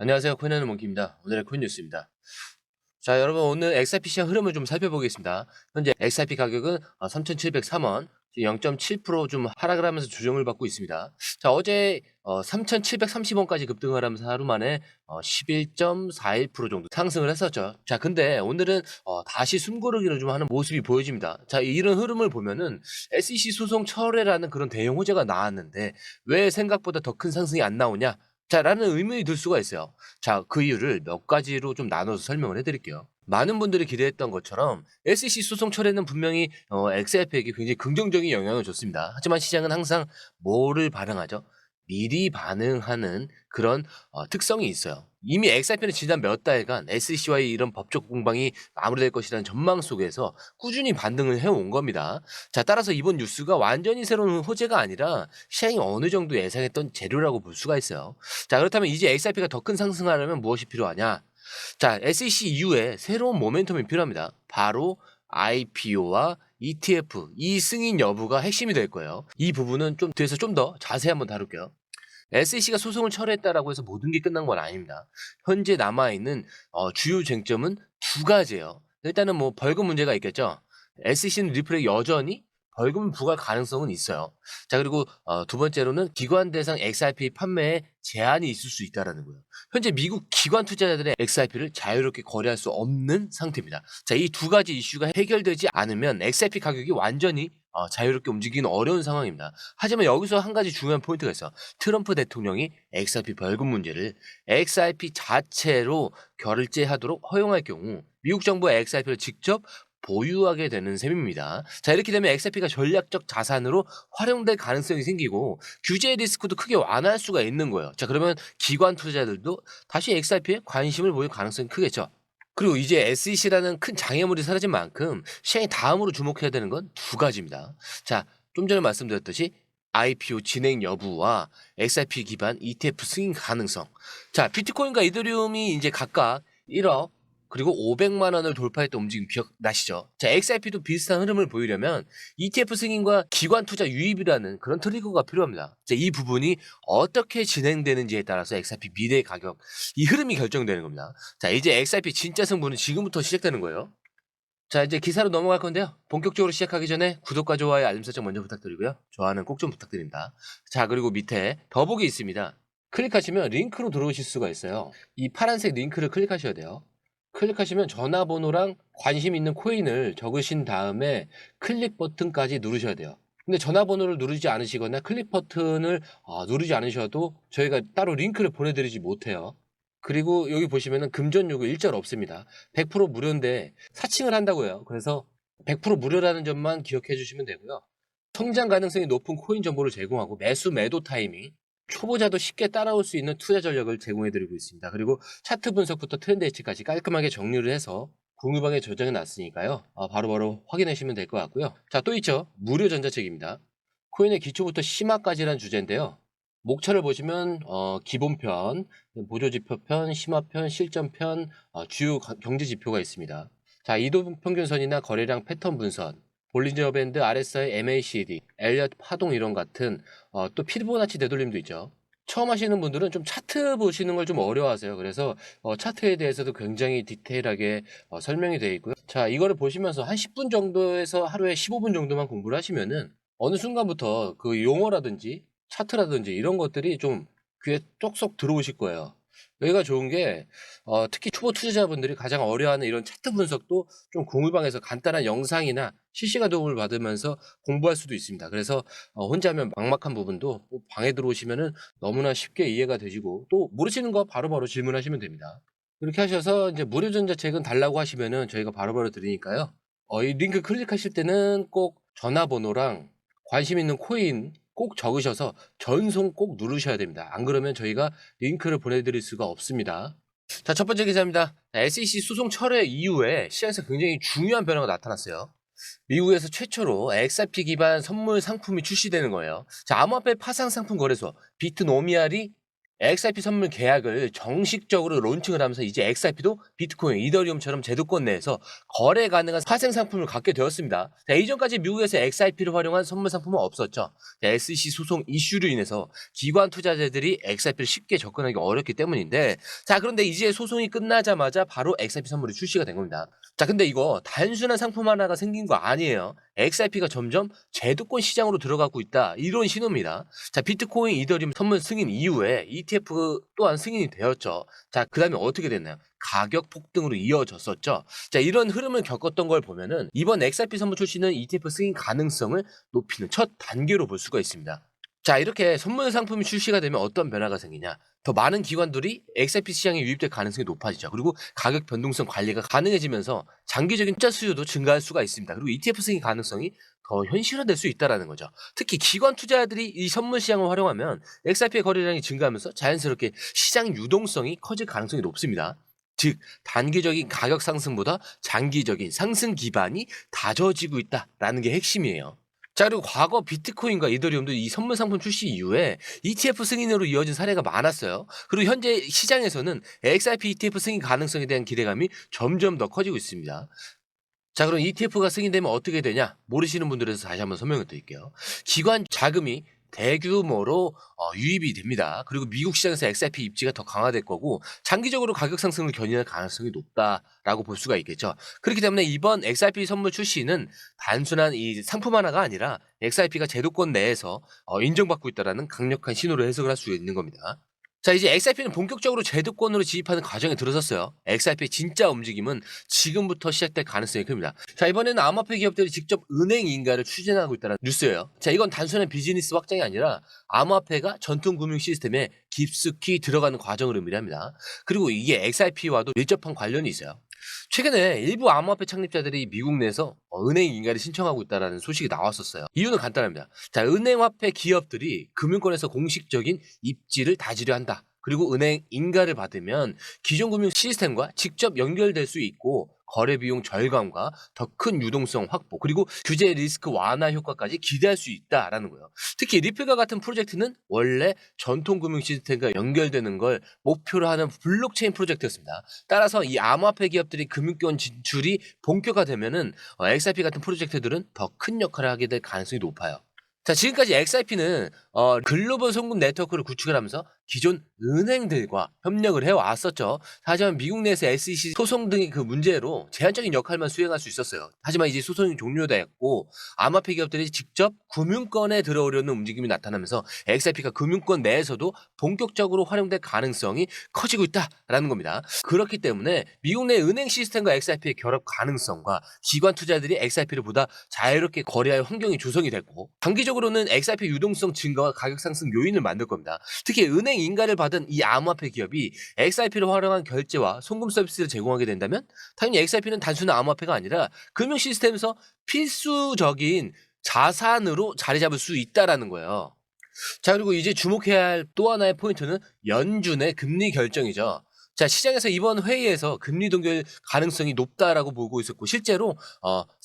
안녕하세요. 코인하는 몽키입니다. 오늘의 코인 뉴스입니다. 자, 여러분 오늘 XRP 시장 흐름을 좀 살펴보겠습니다. 현재 XRP 가격은 3,703원, 0.7%좀 하락을 하면서 조정을 받고 있습니다. 자, 어제 3,730원까지 급등을 하면서 하루 만에 11.41% 정도 상승을 했었죠. 자, 근데 오늘은 다시 숨고르기를 좀 하는 모습이 보여집니다. 자, 이런 흐름을 보면은 SEC 소송 철회라는 그런 대형 호재가 나왔는데 왜 생각보다 더 큰 상승이 안 나오냐? 자, 라는 의문이 들 수가 있어요. 자, 그 이유를 몇 가지로 좀 나눠서 설명을 해드릴게요. 많은 분들이 기대했던 것처럼 SEC 소송 철회는 분명히 XRP에게 굉장히 긍정적인 영향을 줬습니다. 하지만 시장은 항상 뭐를 반응하죠? 미리 반응하는 그런 특성이 있어요. 이미 XRP는 지난 몇 달간 SEC와의 이런 법적 공방이 마무리될 것이라는 전망 속에서 꾸준히 반등을 해온 겁니다. 자, 따라서 이번 뉴스가 완전히 새로운 호재가 아니라 시장이 어느 정도 예상했던 재료라고 볼 수가 있어요. 자, 그렇다면 이제 XRP가 더 큰 상승하려면 무엇이 필요하냐? 자, SEC 이후에 새로운 모멘텀이 필요합니다. 바로 IPO와 ETF, 이 승인 여부가 핵심이 될 거예요. 이 부분은 좀 뒤에서 좀 더 자세히 한번 다룰게요. SEC가 소송을 철회했다라고 해서 모든 게 끝난 건 아닙니다. 현재 남아있는 주요 쟁점은 두 가지예요. 일단은 뭐 벌금 문제가 있겠죠. SEC는 리플에 여전히 벌금을 부과할 가능성은 있어요. 자, 그리고 두 번째로는 기관 대상 XRP 판매에 제한이 있을 수 있다라는 거예요. 현재 미국 기관 투자자들의 XRP를 자유롭게 거래할 수 없는 상태입니다. 자, 이 두 가지 이슈가 해결되지 않으면 XRP 가격이 완전히 자유롭게 움직이기는 어려운 상황입니다. 하지만 여기서 한 가지 중요한 포인트가 있어. 트럼프 대통령이 XRP 벌금 문제를 XRP 자체로 결제하도록 허용할 경우 미국 정부가 XRP를 직접 보유하게 되는 셈입니다. 자, 이렇게 되면 XRP가 전략적 자산으로 활용될 가능성이 생기고 규제 리스크도 크게 완화할 수가 있는 거예요. 자, 그러면 기관 투자자들도 다시 XRP에 관심을 보일 가능성이 크겠죠. 그리고 이제 SEC라는 큰 장애물이 사라진 만큼 시장이 다음으로 주목해야 되는 건 두 가지입니다. 자, 좀 전에 말씀드렸듯이 IPO 진행 여부와 XRP 기반 ETF 승인 가능성. 자, 비트코인과 이더리움이 이제 각각 1억 그리고 500만 원을 돌파했던 움직임 기억나시죠? 자, XRP도 비슷한 흐름을 보이려면 ETF 승인과 기관 투자 유입이라는 그런 트리거가 필요합니다. 자, 이 부분이 어떻게 진행되는지에 따라서 XRP 미래의 가격, 이 흐름이 결정되는 겁니다. 자, 이제 XRP 진짜 승부는 지금부터 시작되는 거예요. 자, 이제 기사로 넘어갈 건데요. 본격적으로 시작하기 전에 구독과 좋아요, 알림 설정 먼저 부탁드리고요. 좋아요는 꼭 좀 부탁드립니다. 자, 그리고 밑에 더보기 있습니다. 클릭하시면 링크로 들어오실 수가 있어요. 이 파란색 링크를 클릭하셔야 돼요. 클릭하시면 전화번호랑 관심 있는 코인을 적으신 다음에 클릭 버튼까지 누르셔야 돼요. 근데 전화번호를 누르지 않으시거나 클릭 버튼을 누르지 않으셔도 저희가 따로 링크를 보내드리지 못해요. 그리고 여기 보시면은 금전 요구 일절 없습니다. 100% 무료인데 사칭을 한다고요. 그래서 100% 무료라는 점만 기억해 주시면 되고요. 성장 가능성이 높은 코인 정보를 제공하고 매수 매도 타이밍, 초보자도 쉽게 따라올 수 있는 투자 전략을 제공해 드리고 있습니다. 그리고 차트 분석부터 트렌드 예측까지 깔끔하게 정리를 해서 공유방에 저장해 놨으니까요. 바로바로 확인하시면 될 것 같고요. 자, 또 있죠. 무료 전자책입니다. 코인의 기초부터 심화까지란 주제인데요. 목차를 보시면 기본편, 보조지표편, 심화편, 실전편, 주요 경제지표가 있습니다. 자, 이동평균선이나 거래량 패턴 분석, 볼린저 밴드, RSI, MACD, 엘리엇 파동 이론 같은 또 피보나치 되돌림도 있죠. 처음 하시는 분들은 좀 차트 보시는 걸 좀 어려워하세요. 그래서 차트에 대해서도 굉장히 디테일하게 설명이 되어 있고요. 자, 이거를 보시면서 한 10분 정도에서 하루에 15분 정도만 공부를 하시면은 어느 순간부터 그 용어라든지 차트라든지 이런 것들이 좀 귀에 쏙쏙 들어오실 거예요. 여기가 좋은 게 특히 초보 투자자분들이 가장 어려워하는 이런 차트 분석도 좀 공유방에서 간단한 영상이나 실시간 도움을 받으면서 공부할 수도 있습니다. 그래서 혼자 하면 막막한 부분도 방에 들어오시면은 너무나 쉽게 이해가 되시고 또 모르시는 거 바로바로 질문하시면 됩니다. 이렇게 하셔서 이제 무료 전자책은 달라고 하시면은 저희가 바로바로 드리니까요. 이 링크 클릭하실 때는 꼭 전화번호랑 관심 있는 코인 꼭 적으셔서 전송 꼭 누르셔야 됩니다. 안 그러면 저희가 링크를 보내드릴 수가 없습니다. 자, 첫 번째 기사입니다. SEC 소송 철회 이후에 시장에서 굉장히 중요한 변화가 나타났어요. 미국에서 최초로 XRP 기반 선물 상품이 출시되는 거예요. 자, 암호화폐 파생 상품 거래소 비트노미알이 XRP 선물 계약을 정식적으로 론칭을 하면서 이제 XRP도 비트코인, 이더리움처럼 제도권 내에서 거래 가능한 파생 상품을 갖게 되었습니다. 자, 이전까지 미국에서 XRP를 활용한 선물 상품은 없었죠. 자, SEC 소송 이슈로 인해서 기관 투자자들이 XRP를 쉽게 접근하기 어렵기 때문인데, 자, 그런데 이제 소송이 끝나자마자 바로 XRP 선물이 출시가 된 겁니다. 자, 근데 이거 단순한 상품 하나가 생긴 거 아니에요. XRP가 점점 제도권 시장으로 들어가고 있다, 이런 신호입니다. 자, 비트코인, 이더리움 선물 승인 이후에 ETF 또한 승인이 되었죠. 자, 그 다음에 어떻게 됐나요? 가격 폭등으로 이어졌었죠. 자, 이런 흐름을 겪었던 걸 보면은 이번 XRP 선물 출시는 ETF 승인 가능성을 높이는 첫 단계로 볼 수가 있습니다. 자, 이렇게 선물 상품이 출시가 되면 어떤 변화가 생기냐? 더 많은 기관들이 XRP 시장에 유입될 가능성이 높아지죠. 그리고 가격 변동성 관리가 가능해지면서 장기적인 투자 수요도 증가할 수가 있습니다. 그리고 ETF 승인 가능성이 더 현실화될 수 있다는 거죠. 특히 기관 투자자들이 이 선물 시장을 활용하면 XRP의 거래량이 증가하면서 자연스럽게 시장 유동성이 커질 가능성이 높습니다. 즉, 단기적인 가격 상승보다 장기적인 상승 기반이 다져지고 있다라는 게 핵심이에요. 자, 그리고 과거 비트코인과 이더리움도 이 선물 상품 출시 이후에 ETF 승인으로 이어진 사례가 많았어요. 그리고 현재 시장에서는 XRP ETF 승인 가능성에 대한 기대감이 점점 더 커지고 있습니다. 자, 그럼 ETF가 승인되면 어떻게 되냐? 모르시는 분들에서 다시 한번 설명을 드릴게요. 기관 자금이 대규모로 유입이 됩니다. 그리고 미국 시장에서 XRP 입지가 더 강화될 거고, 장기적으로 가격 상승을 견인할 가능성이 높다라고 볼 수가 있겠죠. 그렇기 때문에 이번 XRP 선물 출시는 단순한 이 상품 하나가 아니라 XRP가 제도권 내에서 인정받고 있다는 강력한 신호를 해석을 할 수 있는 겁니다. 자, 이제 XRP는 본격적으로 제도권으로 진입하는 과정에 들어섰어요. XRP의 진짜 움직임은 지금부터 시작될 가능성이 큽니다. 자, 이번에는 암호화폐 기업들이 직접 은행 인가를 추진하고 있다는 뉴스예요. 자, 이건 단순한 비즈니스 확장이 아니라 암호화폐가 전통 금융 시스템에 깊숙이 들어가는 과정을 의미합니다. 그리고 이게 XRP와도 밀접한 관련이 있어요. 최근에 일부 암호화폐 창립자들이 미국 내에서 은행 인가를 신청하고 있다는 소식이 나왔었어요. 이유는 간단합니다. 자, 은행화폐 기업들이 금융권에서 공식적인 입지를 다지려 한다. 그리고 은행 인가를 받으면 기존 금융 시스템과 직접 연결될 수 있고, 거래 비용 절감과 더 큰 유동성 확보, 그리고 규제 리스크 완화 효과까지 기대할 수 있다라는 거예요. 특히 리플과 같은 프로젝트는 원래 전통 금융 시스템과 연결되는 걸 목표로 하는 블록체인 프로젝트였습니다. 따라서 이 암호화폐 기업들이 금융권 진출이 본격화되면은 XRP 같은 프로젝트들은 더 큰 역할을 하게 될 가능성이 높아요. 자, 지금까지 XRP는 글로벌 송금 네트워크를 구축을 하면서 기존 은행들과 협력을 해왔었죠. 하지만 미국 내에서 SEC 소송 등의 그 문제로 제한적인 역할만 수행할 수 있었어요. 하지만 이제 소송이 종료되었고, 암호화폐 기업들이 직접 금융권에 들어오려는 움직임이 나타나면서 XRP가 금융권 내에서도 본격적으로 활용될 가능성이 커지고 있다라는 겁니다. 그렇기 때문에 미국 내 은행 시스템과 XRP의 결합 가능성과 기관 투자들이 XRP를 보다 자유롭게 거래할 환경이 조성이 됐고, 장기적으로는 XRP 유동성 증가와 가격 상승 요인을 만들 겁니다. 특히 은행 인가를 받은 이 암호화폐 기업이 XRP를 활용한 결제와 송금 서비스를 제공하게 된다면 당연히 XRP는 단순한 암호화폐가 아니라 금융 시스템에서 필수적인 자산으로 자리 잡을 수 있다라는 거예요. 자, 그리고 이제 주목해야 할 또 하나의 포인트는 연준의 금리 결정이죠. 자, 시장에서 이번 회의에서 금리 동결 가능성이 높다라고 보고 있었고, 실제로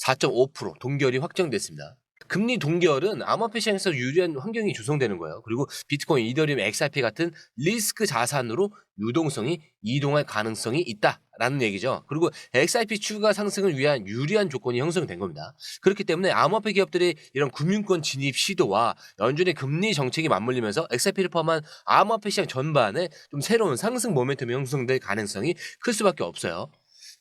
4.5% 동결이 확정됐습니다. 금리 동결은 암호화폐 시장에서 유리한 환경이 조성되는 거예요. 그리고 비트코인, 이더리움, XRP 같은 리스크 자산으로 유동성이 이동할 가능성이 있다라는 얘기죠. 그리고 XRP 추가 상승을 위한 유리한 조건이 형성된 겁니다. 그렇기 때문에 암호화폐 기업들의 이런 금융권 진입 시도와 연준의 금리 정책이 맞물리면서 XRP를 포함한 암호화폐 시장 전반에 좀 새로운 상승 모멘텀이 형성될 가능성이 클 수밖에 없어요.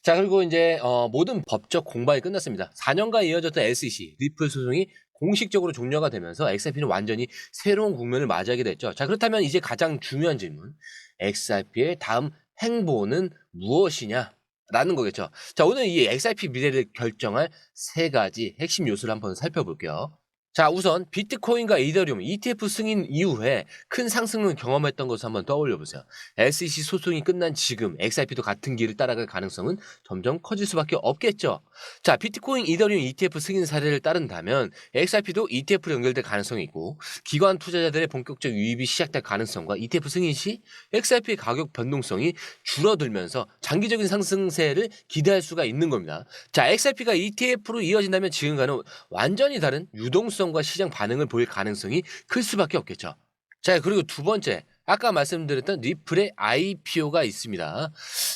자, 그리고 이제 모든 법적 공방이 끝났습니다. 4년간 이어졌던 SEC 리플 소송이 공식적으로 종료가 되면서 XRP는 완전히 새로운 국면을 맞이하게 됐죠. 자, 그렇다면 이제 가장 중요한 질문, XRP의 다음 행보는 무엇이냐? 라는 거겠죠. 자, 오늘 이 XRP 미래를 결정할 세 가지 핵심 요소를 한번 살펴볼게요. 자, 우선 비트코인과 이더리움 ETF 승인 이후에 큰 상승을 경험했던 것을 한번 떠올려 보세요. SEC 소송이 끝난 지금 XRP도 같은 길을 따라갈 가능성은 점점 커질 수밖에 없겠죠. 자, 비트코인, 이더리움 ETF 승인 사례를 따른다면 XRP도 ETF로 연결될 가능성이 있고, 기관 투자자들의 본격적 유입이 시작될 가능성과 ETF 승인 시 XRP의 가격 변동성이 줄어들면서 장기적인 상승세를 기대할 수가 있는 겁니다. 자, XRP가 ETF로 이어진다면 지금과는 완전히 다른 유동성과 시장 반응을 보일 가능성이 클 수밖에 없겠죠. 자, 그리고 두 번째, 아까 말씀드렸던 리플의 IPO가 있습니다.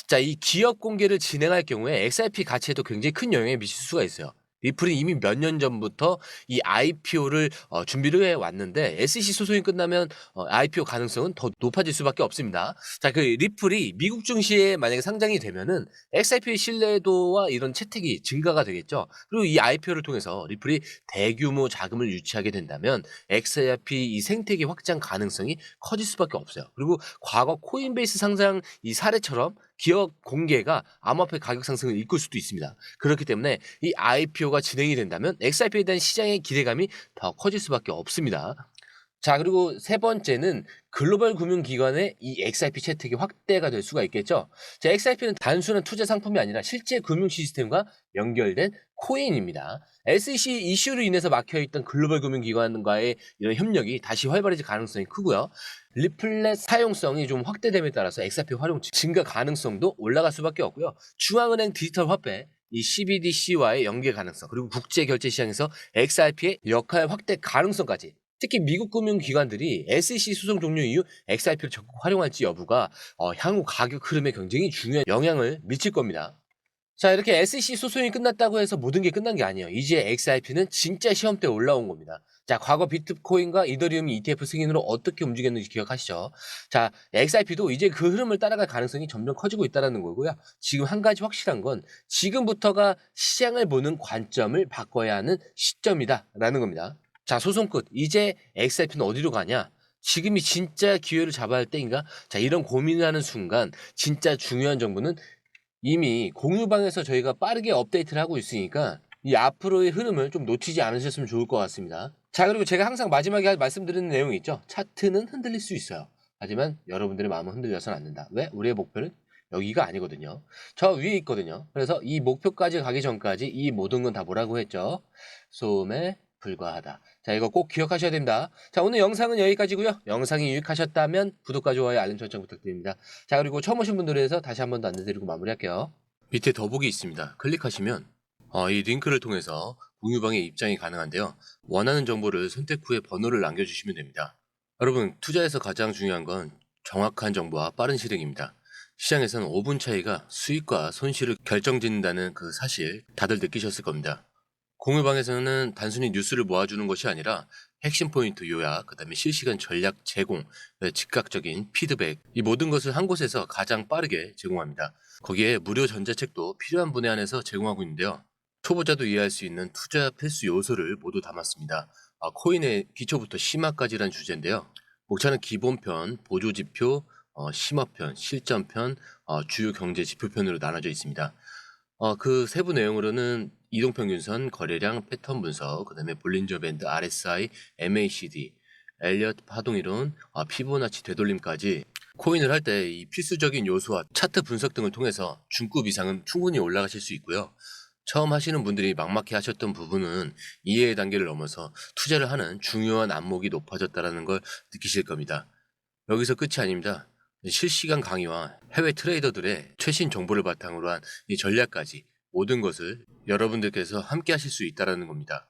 자, 이 기업 공개를 진행할 경우에 XRP 가치에도 굉장히 큰 영향을 미칠 수가 있어요. 리플이 이미 몇 년 전부터 이 IPO를 준비를 해 왔는데 SEC 소송이 끝나면 IPO 가능성은 더 높아질 수밖에 없습니다. 자, 그 리플이 미국 증시에 만약에 상장이 되면은 XRP의 신뢰도와 이런 채택이 증가가 되겠죠. 그리고 이 IPO를 통해서 리플이 대규모 자금을 유치하게 된다면 XRP 이 생태계 확장 가능성이 커질 수밖에 없어요. 그리고 과거 코인베이스 상장 이 사례처럼 기업 공개가 암호화폐 가격 상승을 이끌 수도 있습니다. 그렇기 때문에 이 IPO가 진행이 된다면 XRP에 대한 시장의 기대감이 더 커질 수밖에 없습니다. 자, 그리고 세 번째는 글로벌 금융기관의 이 XRP 채택이 확대가 될 수가 있겠죠. 자, XRP는 단순한 투자 상품이 아니라 실제 금융 시스템과 연결된 코인입니다. SEC 이슈로 인해서 막혀있던 글로벌 금융기관과의 이런 협력이 다시 활발해질 가능성이 크고요. 리플렛 사용성이 좀 확대됨에 따라서 XRP 활용 증가 가능성도 올라갈 수밖에 없고요. 중앙은행 디지털 화폐 이 CBDC와의 연계 가능성, 그리고 국제 결제 시장에서 XRP의 역할 확대 가능성까지, 특히 미국 금융기관들이 SEC 소송 종료 이후 XRP를 적극 활용할지 여부가 향후 가격 흐름에 굉장히 중요한 영향을 미칠 겁니다. 자, 이렇게 SEC 소송이 끝났다고 해서 모든 게 끝난 게 아니에요. 이제 XRP는 진짜 시험대에 올라온 겁니다. 자, 과거 비트코인과 이더리움 ETF 승인으로 어떻게 움직였는지 기억하시죠? 자, XRP도 이제 그 흐름을 따라갈 가능성이 점점 커지고 있다는 거고요. 지금 한 가지 확실한 건 지금부터가 시장을 보는 관점을 바꿔야 하는 시점이다라는 겁니다. 자, 소송 끝. 이제 XRP는 어디로 가냐? 지금이 진짜 기회를 잡아야 할 때인가? 자, 이런 고민을 하는 순간 진짜 중요한 정보는 이미 공유방에서 저희가 빠르게 업데이트를 하고 있으니까 이 앞으로의 흐름을 좀 놓치지 않으셨으면 좋을 것 같습니다. 자, 그리고 제가 항상 마지막에 말씀드리는 내용이 있죠. 차트는 흔들릴 수 있어요. 하지만 여러분들의 마음은 흔들려서는 안 된다. 왜? 우리의 목표는 여기가 아니거든요. 저 위에 있거든요. 그래서 이 목표까지 가기 전까지 이 모든 건 다 뭐라고 했죠? 소음에 불과하다. 자, 이거 꼭 기억하셔야 됩니다. 자, 오늘 영상은 여기까지고요. 영상이 유익하셨다면 구독과 좋아요, 알림 설정 부탁드립니다. 자, 그리고 처음 오신 분들에 대해서 다시 한 번 더 안내드리고 마무리할게요. 밑에 더보기 있습니다. 클릭하시면 이 링크를 통해서 공유방에 입장이 가능한데요. 원하는 정보를 선택 후에 번호를 남겨주시면 됩니다. 여러분, 투자에서 가장 중요한 건 정확한 정보와 빠른 실행입니다. 시장에서는 5분 차이가 수익과 손실을 결정짓는다는 그 사실 다들 느끼셨을 겁니다. 공유방에서는 단순히 뉴스를 모아주는 것이 아니라 핵심 포인트 요약, 그 다음에 실시간 전략 제공, 즉각적인 피드백, 이 모든 것을 한 곳에서 가장 빠르게 제공합니다. 거기에 무료 전자책도 필요한 분야 안에서 제공하고 있는데요. 초보자도 이해할 수 있는 투자 필수 요소를 모두 담았습니다. 코인의 기초부터 심화까지란 주제인데요. 목차는 기본편, 보조지표, 심화편, 실전편, 주요 경제 지표편으로 나눠져 있습니다. 그 세부 내용으로는 이동평균선, 거래량, 패턴 분석, 그 다음에 볼린저 밴드, RSI, MACD, 엘리엇 파동이론, 피보나치 되돌림까지 코인을 할 때 이 필수적인 요소와 차트 분석 등을 통해서 중급 이상은 충분히 올라가실 수 있고요. 처음 하시는 분들이 막막해 하셨던 부분은 이해의 단계를 넘어서 투자를 하는 중요한 안목이 높아졌다는 걸 느끼실 겁니다. 여기서 끝이 아닙니다. 실시간 강의와 해외 트레이더들의 최신 정보를 바탕으로 한 이 전략까지 모든 것을 여러분들께서 함께 하실 수 있다는 겁니다.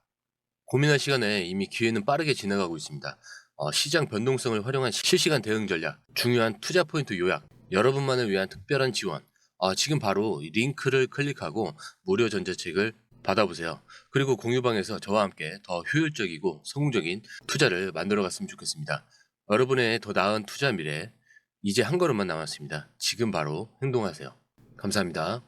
고민할 시간에 이미 기회는 빠르게 지나가고 있습니다. 시장 변동성을 활용한 실시간 대응 전략, 중요한 투자 포인트 요약, 여러분만을 위한 특별한 지원, 지금 바로 이 링크를 클릭하고 무료 전자책을 받아보세요. 그리고 공유방에서 저와 함께 더 효율적이고 성공적인 투자를 만들어 갔으면 좋겠습니다. 여러분의 더 나은 투자 미래, 이제 한 걸음만 남았습니다. 지금 바로 행동하세요. 감사합니다.